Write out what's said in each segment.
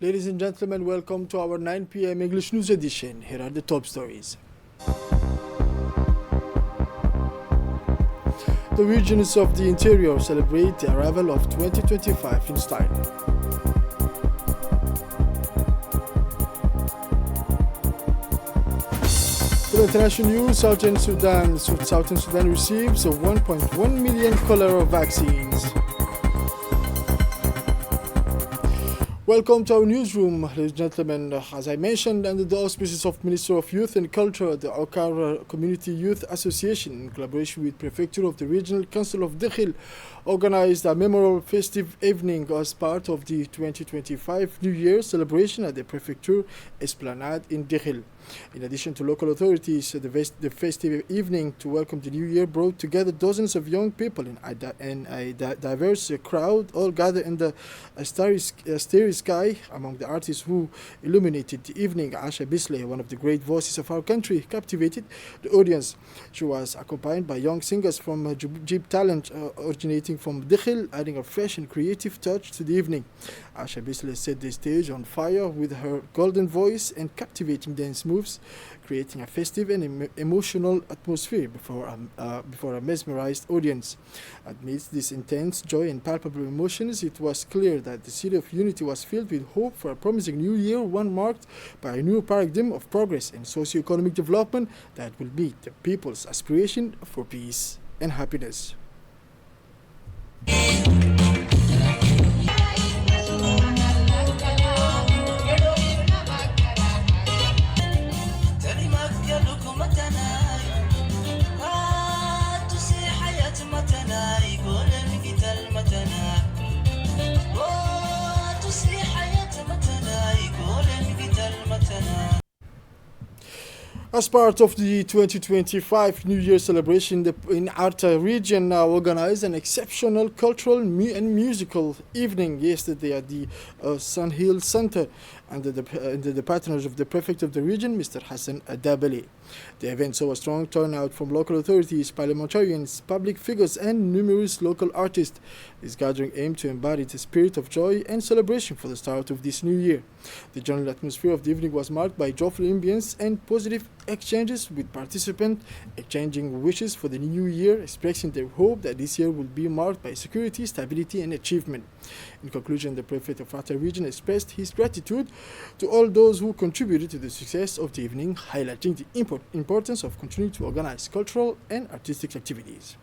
Ladies and gentlemen, welcome to our 9 p.m. English News Edition. Here are the top stories. The regions of the interior celebrate the arrival of 2025 in style. For international news, Southern Sudan receives 1.1 million cholera vaccines. Welcome to our newsroom, ladies and gentlemen. As I mentioned, under the auspices of Minister of Youth and Culture, the Okar Community Youth Association, in collaboration with Prefecture of the Regional Council of Dakhil, organized a memorable festive evening as part of the 2025 New Year celebration at the Prefecture Esplanade in Dakhil. In addition to local authorities, the festive evening to welcome the new year brought together dozens of young people in a diverse crowd, all gathered in the starry sky. Among the artists who illuminated the evening, Asha Bisley, one of the great voices of our country, captivated the audience. She was accompanied by young singers from Jib Talent originating from Dakhil, adding a fresh and creative touch to the evening. Asha Bisley set the stage on fire with her golden voice and captivating dance moves, creating a festive and emotional atmosphere before a mesmerized audience. Amidst this intense joy and palpable emotions, it was clear that the city of unity was filled with hope for a promising new year, one marked by a new paradigm of progress and socio-economic development that will meet the people's aspiration for peace and happiness. As part of the 2025 New Year celebration, in Obok Region organized an exceptional cultural and musical evening yesterday at the Sun Hill Center under the patronage of the prefect of the region, Mr. Hassan Adabali. The event saw a strong turnout from local authorities, parliamentarians, public figures, and numerous local artists. This gathering aimed to embody the spirit of joy and celebration for the start of this new year. The general atmosphere of the evening was marked by joyful ambience and positive exchanges, with participants exchanging wishes for the new year, expressing their hope that this year will be marked by security, stability, and achievement. In conclusion, the prefect of Obok Region expressed his gratitude to all those who contributed to the success of the evening, highlighting the importance of continuing to organize cultural and artistic activities.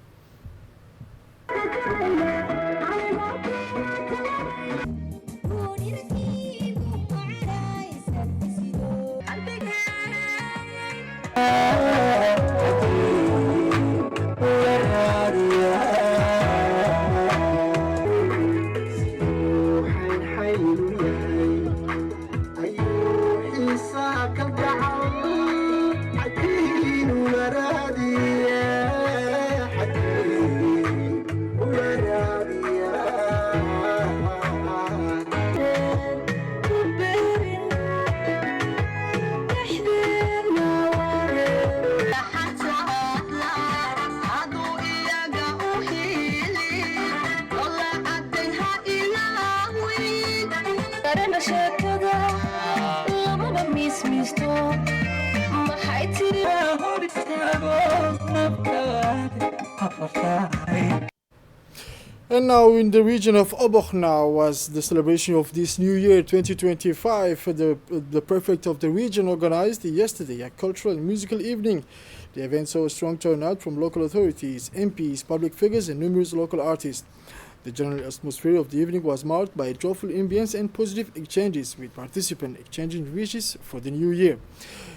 And now in the region of Obok now was the celebration of this new year 2025. The prefect of the region organized yesterday a cultural and musical evening. The event saw a strong turnout from local authorities, MPs, public figures, and numerous local artists. The general atmosphere of the evening was marked by joyful ambience and positive exchanges, with participants exchanging wishes for the new year.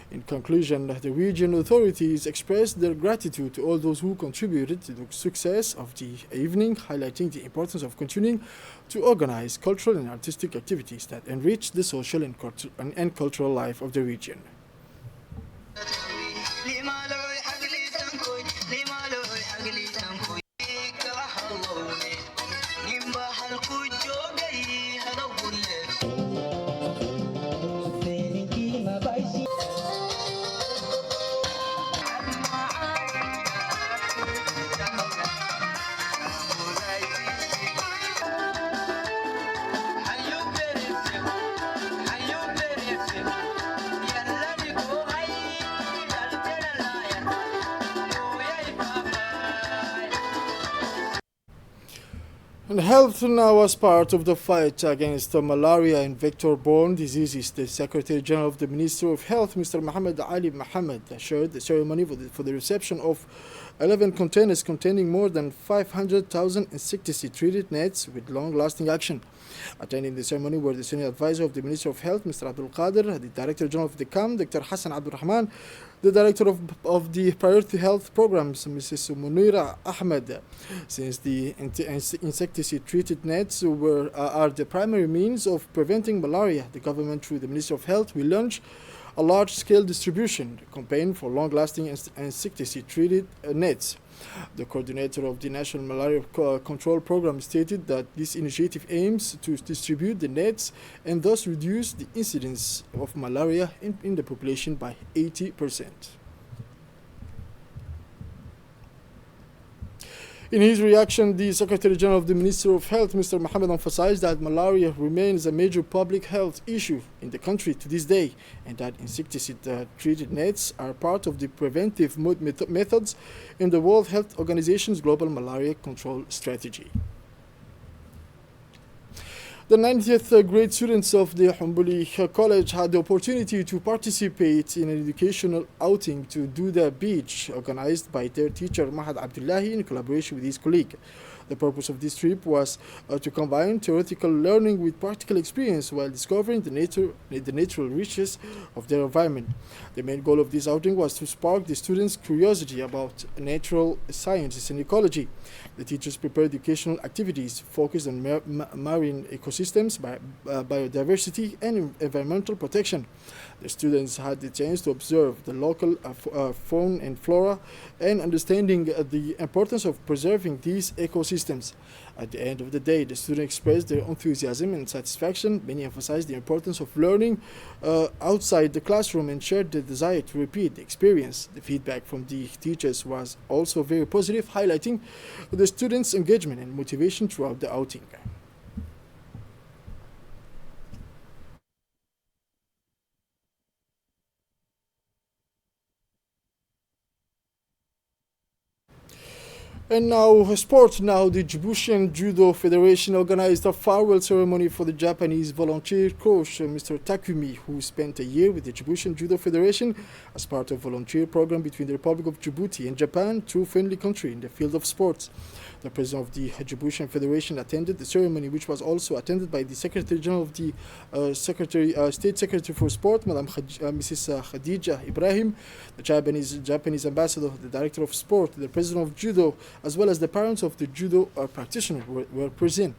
In conclusion, the regional authorities expressed their gratitude to all those who contributed to the success of the evening, highlighting the importance of continuing to organize cultural and artistic activities that enrich the social and cultural life of the region. And health now as part of the fight against malaria and vector-borne diseases. The Secretary General of the Ministry of Health, Mr. Mohammed Ali Mohammed, assured the ceremony for the reception of 11 containers containing more than 500,000 insecticide-treated nets with long-lasting action. Attending the ceremony were the Senior Advisor of the Ministry of Health, Mr. Abdul Qadir, the Director General of the CAM, Dr. Hassan Abdul Rahman, the Director of the Priority Health Programs, Mrs. Munira Ahmed. Since the insecticide-treated nets are the primary means of preventing malaria, the government, through the Ministry of Health, will launch a large-scale distribution campaign for long-lasting insecticide-treated nets. The coordinator of the National Malaria Control Program stated that this initiative aims to distribute the nets and thus reduce the incidence of malaria in the population by 80%. In his reaction, the Secretary General of the Ministry of Health, Mr. Mohammed, emphasized that malaria remains a major public health issue in the country to this day, and that insecticide-treated nets are part of the preventive methods in the World Health Organization's global malaria control strategy. The 90th grade students of the Humbuli College had the opportunity to participate in an educational outing to Duda Beach, organized by their teacher Mahad Abdullahi in collaboration with his colleague. The purpose of this trip was to combine theoretical learning with practical experience while discovering the natural riches of their environment. The main goal of this outing was to spark the students' curiosity about natural sciences and ecology. The teachers prepared educational activities focused on marine ecosystems, biodiversity, and environmental protection. The students had the chance to observe the local fauna and flora and understanding the importance of preserving these ecosystems. At the end of the day, the students expressed their enthusiasm and satisfaction. Many emphasized the importance of learning outside the classroom and shared the desire to repeat the experience. The feedback from the teachers was also very positive, highlighting the students' engagement and motivation throughout the outing. And now, sport. Now, the Djiboutian Judo Federation organized a farewell ceremony for the Japanese volunteer coach, Mr. Takumi, who spent a year with the Djiboutian Judo Federation as part of a volunteer program between the Republic of Djibouti and Japan, two friendly countries in the field of sports. The president of the Djiboutian Federation attended the ceremony, which was also attended by the Secretary General of the State Secretary for Sport, Mrs. Khadija Ibrahim, the Japanese ambassador, the Director of Sport, the President of Judo, as well as the parents of the judo practitioners were present.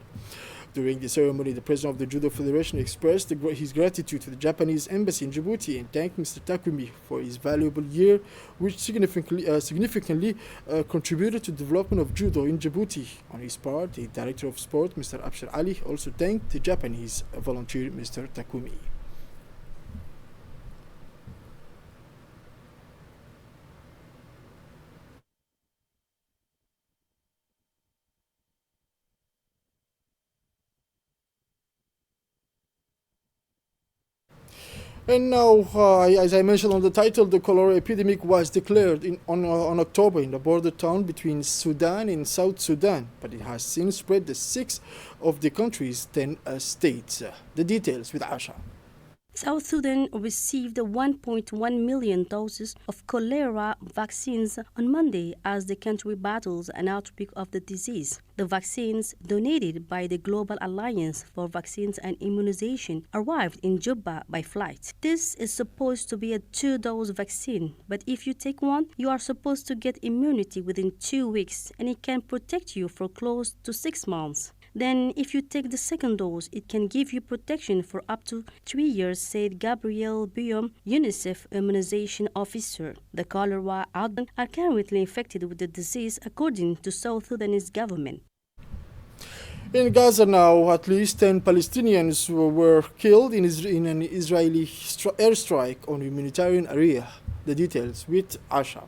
During the ceremony, the president of the Judo Federation expressed his gratitude to the Japanese embassy in Djibouti and thanked Mr. Takumi for his valuable year, which significantly contributed to the development of judo in Djibouti. On his part, the Director of Sport, Mr. Abshir Ali, also thanked the Japanese volunteer, Mr. Takumi. And now, as I mentioned on the title, the cholera epidemic was declared on October in the border town between Sudan and South Sudan, but it has since spread to 6 of the country's 10 states. The details with Asha. South Sudan received 1.1 million doses of cholera vaccines on Monday as the country battles an outbreak of the disease. The vaccines, donated by the Global Alliance for Vaccines and Immunization, arrived in Juba by flight. This is supposed to be a 2-dose vaccine, but if you take one, you are supposed to get immunity within 2 weeks, and it can protect you for close to 6 months. Then, if you take the second dose, it can give you protection for up to 3 years, said Gabriel Biom, UNICEF immunization officer. The cholera outbreak are currently infected with the disease, according to South Sudanese government. In Gaza now, at least 10 Palestinians were killed in an Israeli airstrike on a humanitarian area. The details with Asha.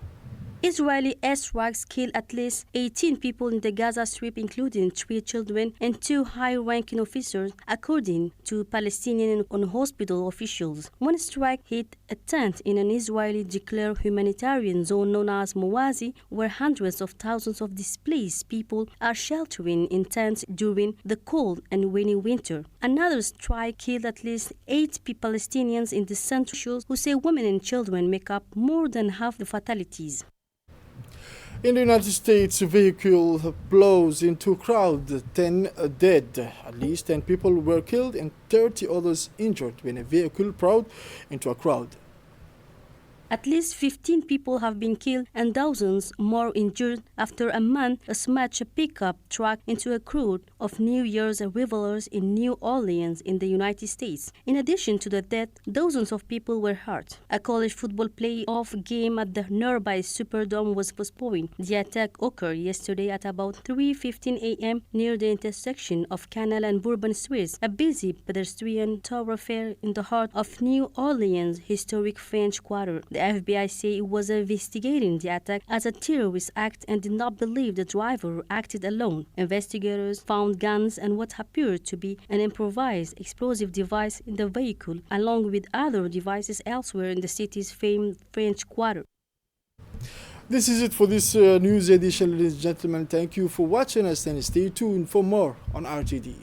Israeli airstrikes killed at least 18 people in the Gaza Strip, including 3 children and 2 high-ranking officers, according to Palestinian and hospital officials. One strike hit a tent in an Israeli-declared humanitarian zone known as Mawazi, where hundreds of thousands of displaced people are sheltering in tents during the cold and rainy winter. Another strike killed at least 8 Palestinians in the central, who say women and children make up more than half the fatalities. In the United States, a vehicle blows into a crowd, 10 dead. At least 10 people were killed and 30 others injured when a vehicle plowed into a crowd. At least 15 people have been killed and dozens more injured after a man smashed a pickup truck into a crowd of New Year's revelers in New Orleans in the United States. In addition to the death, dozens of people were hurt. A college football playoff game at the nearby Superdome was postponed. The attack occurred yesterday at about 3:15 a.m. near the intersection of Canal and Bourbon Streets, a busy pedestrian thoroughfare in the heart of New Orleans' historic French Quarter. The FBI say it was investigating the attack as a terrorist act and did not believe the driver acted alone. Investigators found guns and what appeared to be an improvised explosive device in the vehicle, along with other devices elsewhere in the city's famed French Quarter. This is it for this news edition, ladies and gentlemen. Thank you for watching us and stay tuned for more on RTD.